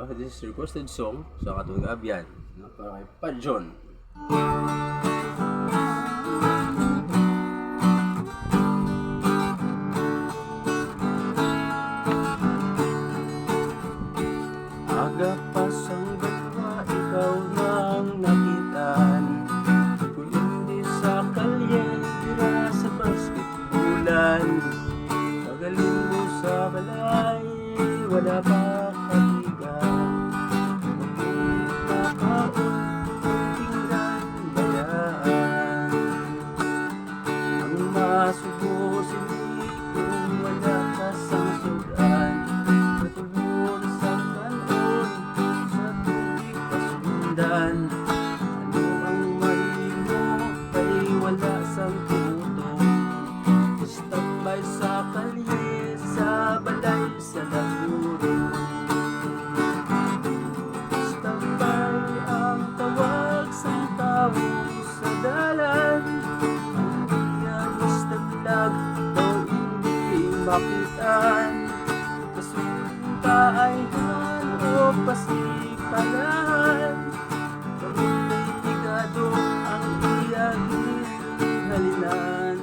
This is requested song sa katuwing abyan para kay Pajon. Aga pa sang dalawa, ikaw nang nakitaan. Kung hindi sa kalye, tira sa basketbulan. Pagaling mo sa balay, wala pa katiga. Mabulit na kaon, tingnan bayaan. Ang masubo sini kung wala ka sang sudan. Natulon sa kanon, sa tubig pasundan. Ano ang mahimo kay wala sang tutong. Standby sa kalye, sa balay, sa laburo. Standby ang tawag sa tao sa dalan. Ang iyagos taglag, daw hindi makitaan. Kasunta ay han o pasipalahan. Pagkay tigado ang iyagin halinan.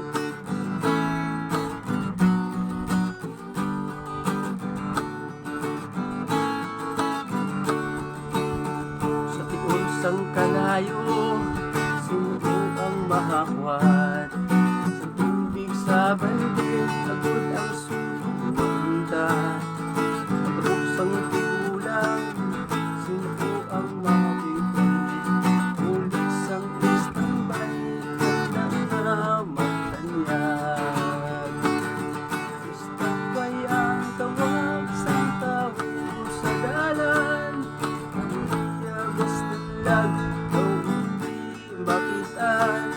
Sang kalayo, sino ang mahakwat? Sa tubig sa balde, agad ang sumunta. Pagruksang tigulang, sino ang makikita? Ulit sang istambay, handa na magtanyag. Istambay ang tawag sa tao sa dalan. Daw hindi makitaan.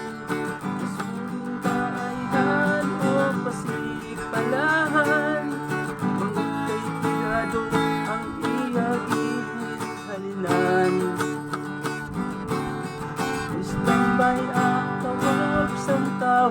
Kasunta ay han o pasipalahan. Mangot kay tigado ang iyagin halinan. Istambay ang tawag sa tao